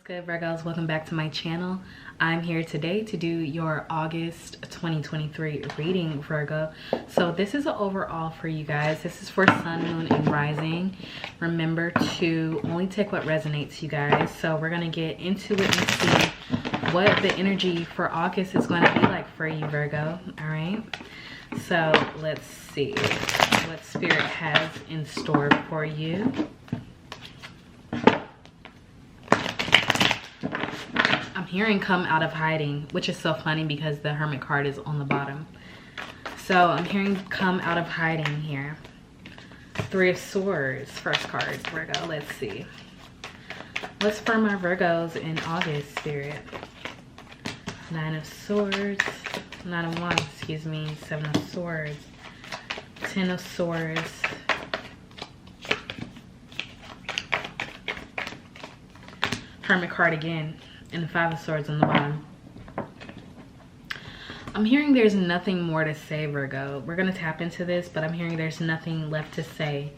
Good Virgos, welcome back to my channel. I'm here today to do your August 2023 reading, Virgo. So this is an overall for you guys. This is for sun, moon, and rising. Remember to only take what resonates, you guys. So we're gonna get into it and see what the energy for August is going to be like for you, Virgo. All right, so let's see what spirit has in store for you. I'm hearing come out of hiding, which is so funny because the Hermit card is on the bottom. So I'm hearing come out of hiding here. Three of Swords, first card, Virgo. Let's see. What's for my Virgos in August, Spirit? Nine of Swords, Nine of Wands, excuse me, Seven of Swords, Ten of Swords, Hermit card again, and the Five of Swords on the bottom. I'm hearing there's nothing more to say, Virgo. We're gonna tap into this, but I'm hearing there's nothing left to say.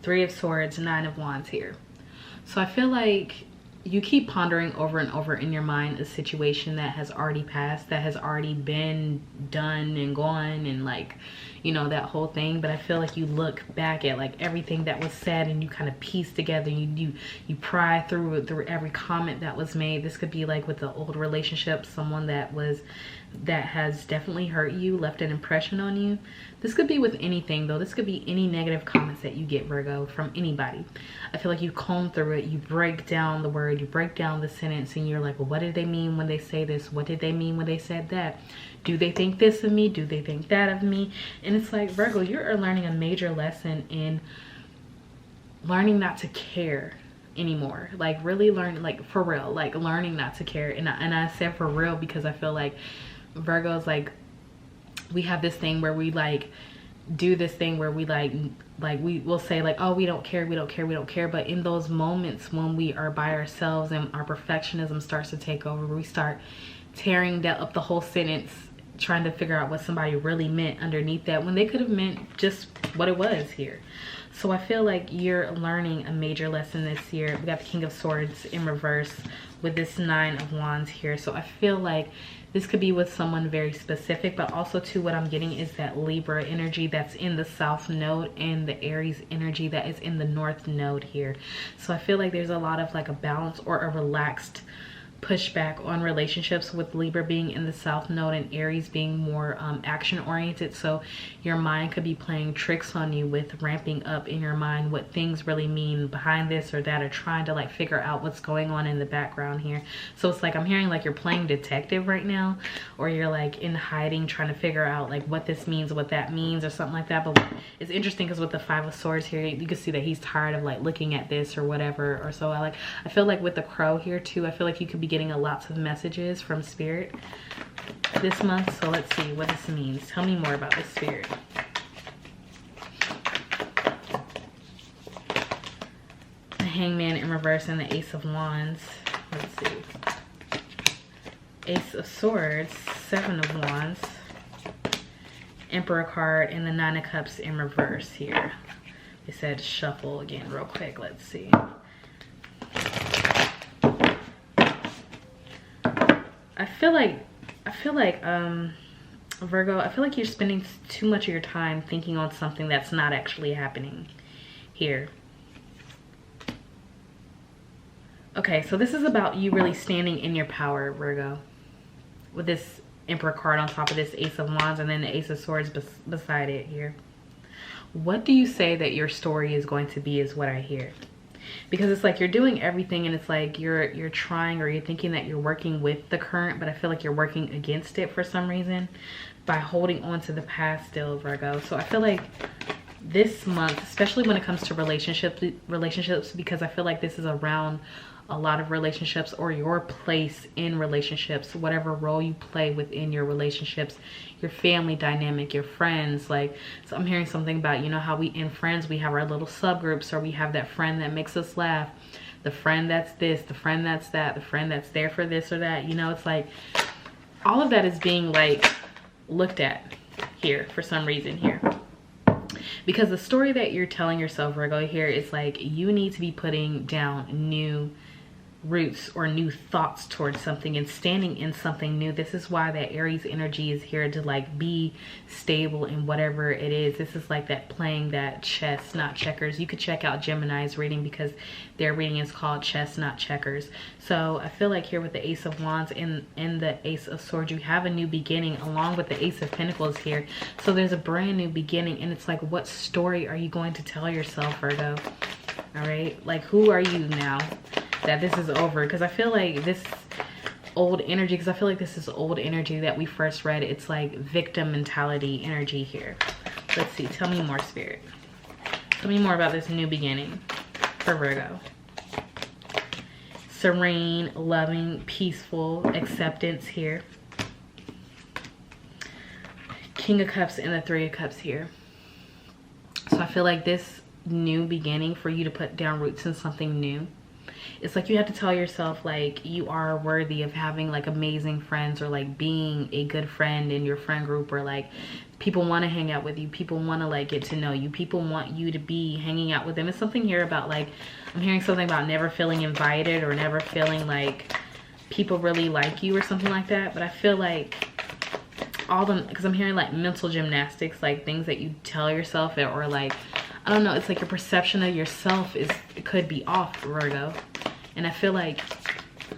Three of Swords, Nine of Wands here. So I feel like you keep pondering over and over in your mind a situation that has already passed, that has already been done and gone, and like, you know, that whole thing. But I feel like you look back at like everything that was said and you kind of piece together, you pry through every comment that was made. This could be like with the old relationship, someone that has definitely hurt you, left an impression on you. This could be with anything though. This could be any negative comments that you get, Virgo, from anybody. I feel like you comb through it, you break down the word, you break down the sentence, and you're like, well, what did they mean when they say this? What did they mean when they said that? Do they think this of me? Do they think that of me? And it's like, Virgo, you're learning a major lesson in learning not to care anymore. Like really learn, like for real, like learning not to care. And I said for real because I feel like Virgos, like we have this thing where we like do this thing where we like we will say like, oh, we don't care, we don't care, we don't care. But in those moments when we are by ourselves and our perfectionism starts to take over, we start tearing up the whole sentence, trying to figure out what somebody really meant underneath that when they could have meant just what it was here. So I feel like you're learning a major lesson this year. We got the King of Swords in reverse with this Nine of Wands here. So I feel like this could be with someone very specific, but also too what I'm getting is that Libra energy that's in the South Node and the Aries energy that is in the North Node here. So I feel like there's a lot of like a balance or a relaxed pushback on relationships, with Libra being in the South Node and Aries being more action oriented. So your mind could be playing tricks on you with ramping up in your mind what things really mean behind this or that, or trying to like figure out what's going on in the background here. So it's like I'm hearing like you're playing detective right now, or you're like in hiding trying to figure out like what this means, what that means, or something like that. But it's interesting because with the Five of Swords here, you can see that he's tired of like looking at this or whatever. Or so I feel like with the Crow here too, I feel like you could be getting a lots of messages from Spirit this month. So let's see what this means. Tell me more about this, Spirit. The Hangman in reverse and the Ace of Wands. Let's see. Ace of Swords, Seven of Wands, Emperor card, and the Nine of Cups in reverse here. It said shuffle again real quick. Let's see. I feel like Virgo, I feel like you're spending too much of your time thinking on something that's not actually happening here. Okay, so this is about you really standing in your power, Virgo, with this Emperor card on top of this Ace of Wands and then the Ace of Swords beside it here. What do you say that your story is going to be is what I hear. Because it's like you're doing everything and it's like you're trying, or you're thinking that you're working with the current, but I feel like you're working against it for some reason by holding on to the past still, Virgo. So I feel like this month, especially when it comes to relationships, because I feel like this is around a lot of relationships or your place in relationships, whatever role you play within your relationships, your family dynamic, your friends. Like, so I'm hearing something about, you know, how we in friends, we have our little subgroups, or we have that friend that makes us laugh, the friend that's this, the friend that's that, the friend that's there for this or that. You know, it's like all of that is being like looked at here for some reason here. Because the story that you're telling yourself, Virgo, here is like you need to be putting down new roots or new thoughts towards something and standing in something new. This is why that Aries energy is here to like be stable in whatever it is. This is like that playing that chess, not checkers. You could check out Gemini's reading because their reading is called chess, not checkers. So I feel like here with the Ace of Wands and the Ace of Swords, you have a new beginning along with the Ace of Pentacles here. So there's a brand new beginning, and it's like, what story are you going to tell yourself, Virgo? All right, like, who are you now that this is over? Because I feel like this old energy, because I feel like this is old energy that we first read. It's like victim mentality energy here. Let's see, tell me more, Spirit. Tell me more about this new beginning for Virgo. Serene, loving, peaceful, acceptance here. King of Cups and the Three of Cups here. So I feel like this new beginning for you to put down roots in something new, it's like you have to tell yourself like you are worthy of having like amazing friends, or like being a good friend in your friend group, or like people want to hang out with you, people want to like get to know you, people want you to be hanging out with them. It's something here about like, I'm hearing something about never feeling invited or never feeling like people really like you or something like that. But I feel like all them, because I'm hearing like mental gymnastics, like things that you tell yourself, or like, I don't know, it's like your perception of yourself it could be off, Virgo. And I feel like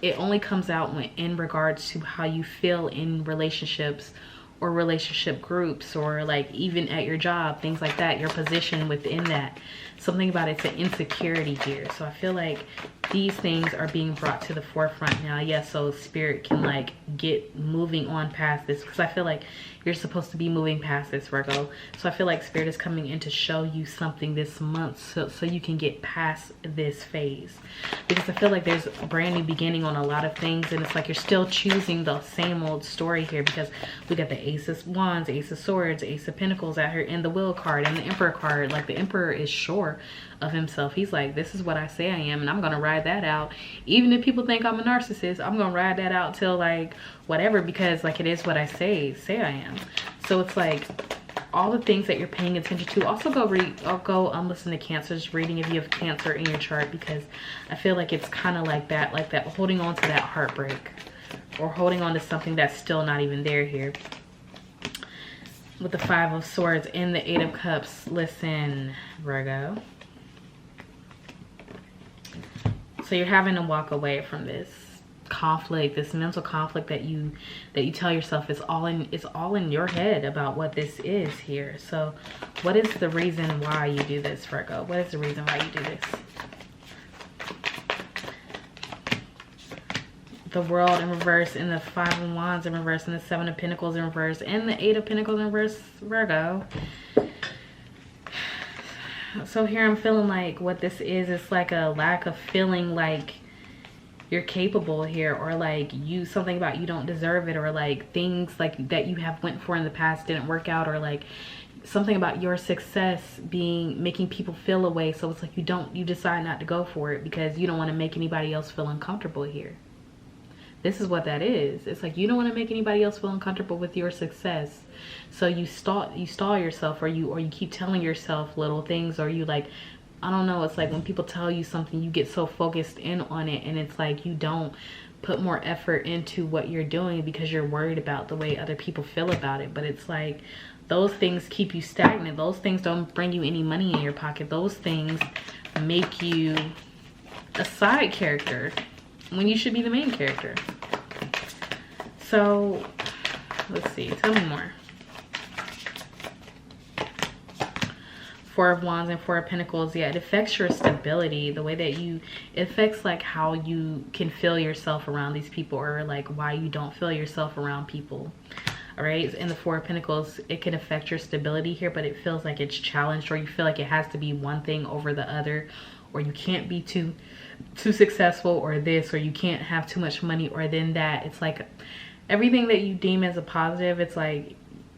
it only comes out when in regards to how you feel in relationships or relationship groups, or like even at your job, things like that, your position within that. Something about it's an insecurity here. So I feel like these things are being brought to the forefront now. Yes, so Spirit can like get moving on past this, because I feel like you're supposed to be moving past this, Virgo. So I feel like Spirit is coming in to show you something this month so you can get past this phase. Because I feel like there's a brand new beginning on a lot of things, and it's like you're still choosing the same old story here, because we got the Ace of Wands, Ace of Swords, Ace of Pentacles out here, and the Will card and the Emperor card. Like the Emperor is sure of himself. He's like, this is what I say I am, and I'm gonna ride that out. Even if people think I'm a narcissist, I'm gonna ride that out till like whatever, because like it is what I say I am. So it's like all the things that you're paying attention to. Also go listen to Cancer's reading if you have Cancer in your chart, because I feel like it's kind of like that holding on to that heartbreak, or holding on to something that's still not even there here. With the Five of Swords and the Eight of Cups. Listen, Virgo. So you're having to walk away from this conflict, this mental conflict that you tell yourself is all in your head about what this is here. So what is the reason why you do this, Virgo? What is the reason why you do this? The World in reverse, and the Five of Wands in reverse, and the Seven of Pentacles in reverse, and the Eight of Pentacles in reverse, Virgo. So here I'm feeling like what this is like a lack of feeling like you're capable here, or like something about you don't deserve it, or like things like that you have went for in the past didn't work out, or like something about your success making people feel a way. So it's like you decide not to go for it because you don't want to make anybody else feel uncomfortable here. This is what that is. It's like you don't want to make anybody else feel uncomfortable with your success. So you stall yourself, or you keep telling yourself little things, or you like, I don't know, it's like when people tell you something, you get so focused in on it, and it's like you don't put more effort into what you're doing because you're worried about the way other people feel about it. But it's like those things keep you stagnant. Those things don't bring you any money in your pocket. Those things make you a side character when you should be the main character. So let's see, tell me more. Four of Wands and Four of Pentacles. Yeah, it affects your stability, the way that it affects like how you can feel yourself around these people, or like why you don't feel yourself around people. All right, in the Four of Pentacles, it can affect your stability here, but it feels like it's challenged, or you feel like it has to be one thing over the other, or you can't be too successful, or this, or you can't have too much money, or then that. It's like everything that you deem as a positive, it's like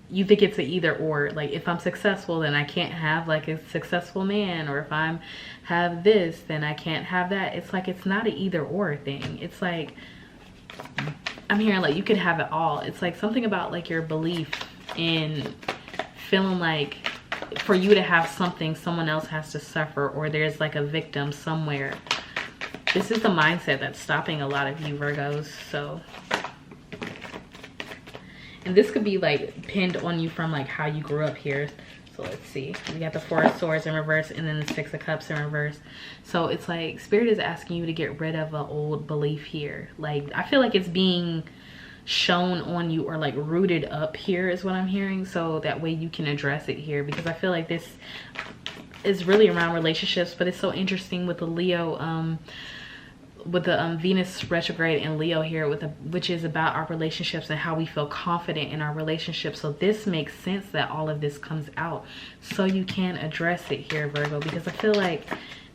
you think it's an either or. Like if I'm successful, then I can't have like a successful man, or if I'm have this, then I can't have that. It's like it's not an either or thing. It's like I'm hearing like you could have it all. It's like something about like your belief in feeling like for you to have something, someone else has to suffer, or there's like a victim somewhere. This is the mindset that's stopping a lot of you Virgos. So, and this could be like pinned on you from like how you grew up here. So let's see, we got the Four of Swords in reverse and then the Six of Cups in reverse. So it's like Spirit is asking you to get rid of an old belief here. Like, I feel like it's being shown on you or like rooted up here is what I'm hearing, so that way you can address it here, because I feel like this is really around relationships. But it's so interesting with the Leo, with the Venus retrograde in Leo here, with which is about our relationships and how we feel confident in our relationships. So this makes sense that all of this comes out so you can address it here, Virgo, because I feel like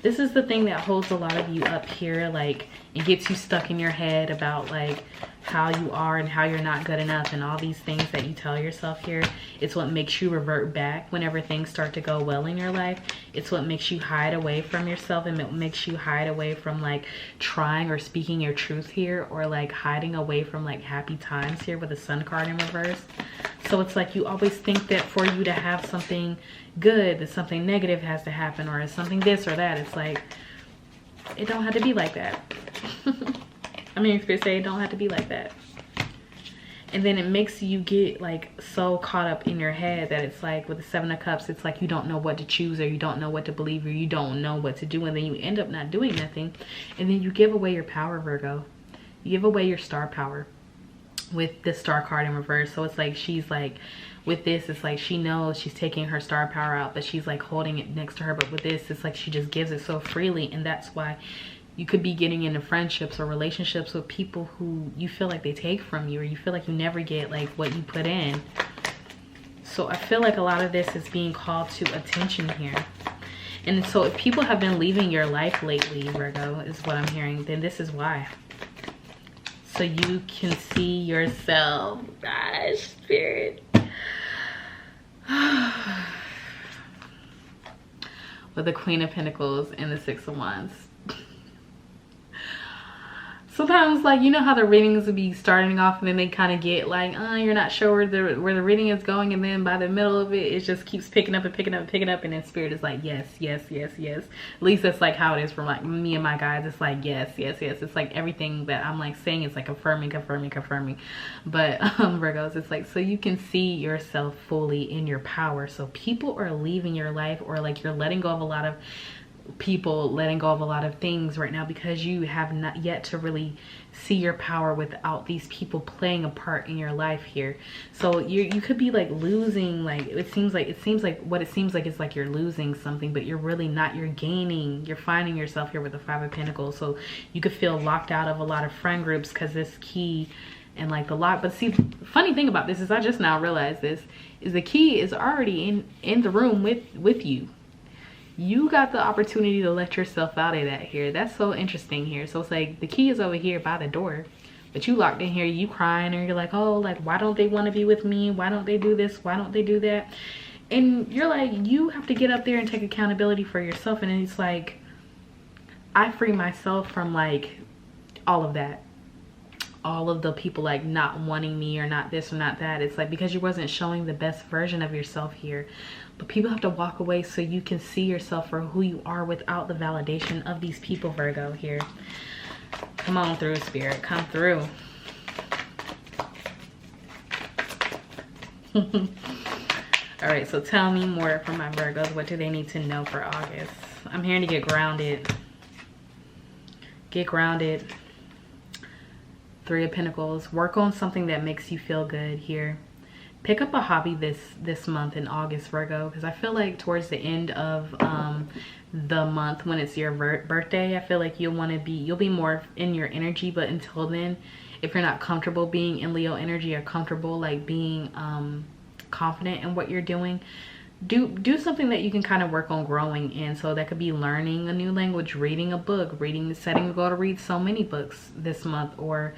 this is the thing that holds a lot of you up here. Like, it gets you stuck in your head about like how you are and how you're not good enough and all these things that you tell yourself here. It's what makes you revert back whenever things start to go well in your life. It's what makes you hide away from yourself, and it makes you hide away from like trying or speaking your truth here, or like hiding away from like happy times here with the Sun card in reverse. So it's like you always think that for you to have something good, that something negative has to happen, or something this or that. It's like, it don't have to be like that. I mean, Spirit say it don't have to be like that. And then it makes you get like so caught up in your head that it's like with the Seven of Cups, it's like you don't know what to choose, or you don't know what to believe, or you don't know what to do, and then you end up not doing nothing. And then you give away your power, Virgo. You give away your star power with the Star card in reverse. So it's like she's like, with this, it's like she knows she's taking her star power out, but she's like holding it next to her. But with this, it's like she just gives it so freely, and that's why you could be getting into friendships or relationships with people who you feel like they take from you, or you feel like you never get like what you put in. So I feel like a lot of this is being called to attention here. And so if people have been leaving your life lately, Virgo, is what I'm hearing, then this is why. So you can see yourself. Gosh, Spirit. With the Queen of Pentacles and the Six of Wands. Sometimes, like, you know how the readings would be starting off and then they kind of get like, you're not sure where the reading is going, and then by the middle of it, it just keeps picking up and picking up and picking up, and then Spirit is like, yes, yes, yes, yes. At least that's like how it is for like me and my guys. It's like, yes, yes, yes. It's like everything that I'm like saying is like affirming, confirming, confirming. But Virgos, it's like, so you can see yourself fully in your power. So people are leaving your life, or like you're letting go of a lot of people, letting go of a lot of things right now, because you have not yet to really see your power without these people playing a part in your life here. So you could be like losing, like it seems like what it seems like is like you're losing something, but you're really not. You're gaining, you're finding yourself here with the Five of Pentacles. So you could feel locked out of a lot of friend groups because this key and like the lock. But see, the funny thing about this is, I just now realized this, is the key is already in the room with you. You got the opportunity to let yourself out of that here. That's so interesting here. So it's like the key is over here by the door, but you locked in here, you crying, or you're like, oh, like, why don't they want to be with me? Why don't they do this? Why don't they do that? And you're like, you have to get up there and take accountability for yourself. And it's like, I free myself from like all of that. All of the people like not wanting me, or not this or not that. It's like because you wasn't showing the best version of yourself here. But people have to walk away so you can see yourself for who you are without the validation of these people, Virgo, here. Come on through, Spirit. Come through. All right, so tell me more from my Virgos. What do they need to know for August? I'm hearing to get grounded. Get grounded. Three of Pentacles. Work on something that makes you feel good here. Pick up a hobby this month in August, Virgo, because I feel like towards the end of the month, when it's your birthday, I feel like you'll be more in your energy. But until then, if you're not comfortable being in Leo energy, or comfortable like being confident in what you're doing, do something that you can kind of work on growing in. So that could be learning a new language, reading a book, setting a goal to read so many books this month, or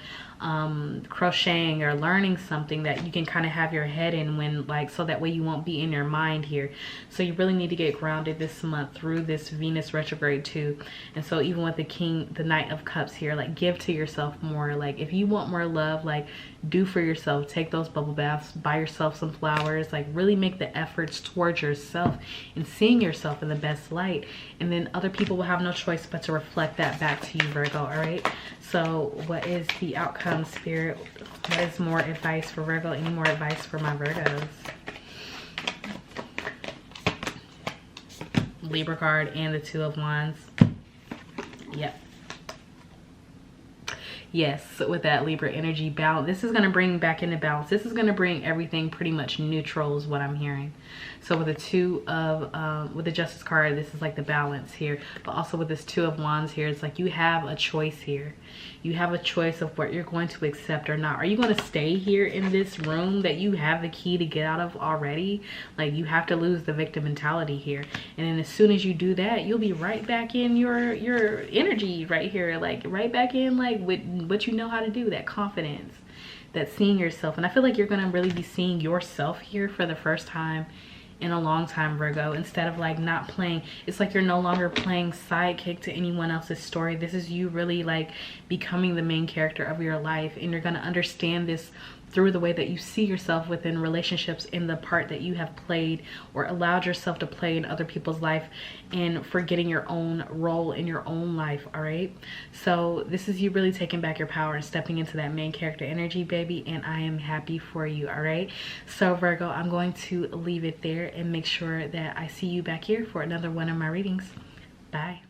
crocheting, or learning something that you can kind of have your head in when like, so that way you won't be in your mind here. So you really need to get grounded this month through this Venus retrograde too. And so even with the Knight of Cups here, like give to yourself more. Like if you want more love, like do for yourself, take those bubble baths, buy yourself some flowers, like really make the efforts towards towards yourself and seeing yourself in the best light. And then other people will have no choice but to reflect that back to you, Virgo, all right? So what is the outcome, Spirit? What is more advice for Virgo? Any more advice for my Virgos? Libra card and the Two of Wands. Yep. Yes, with that Libra energy balance, this is going to bring back into balance. This is going to bring everything pretty much neutral is what I'm hearing. So with the Two of, with the Justice card, this is like the balance here. But also with this Two of Wands here, it's like you have a choice here. You have a choice of what you're going to accept or not. Are you going to stay here in this room that you have the key to get out of already? Like, you have to lose the victim mentality here. And then as soon as you do that, you'll be right back in your energy right here. Like, right back in, like, with what you know how to do, that confidence, that seeing yourself. And I feel like you're going to really be seeing yourself here for the first time in a long time, Virgo. Instead of like not playing, it's like you're no longer playing sidekick to anyone else's story. This is you really like becoming the main character of your life, and you're going to understand this through the way that you see yourself within relationships, in the part that you have played or allowed yourself to play in other people's life, and forgetting your own role in your own life, all right? So this is you really taking back your power and stepping into that main character energy, baby, and I am happy for you, all right? So Virgo, I'm going to leave it there and make sure that I see you back here for another one of my readings. Bye.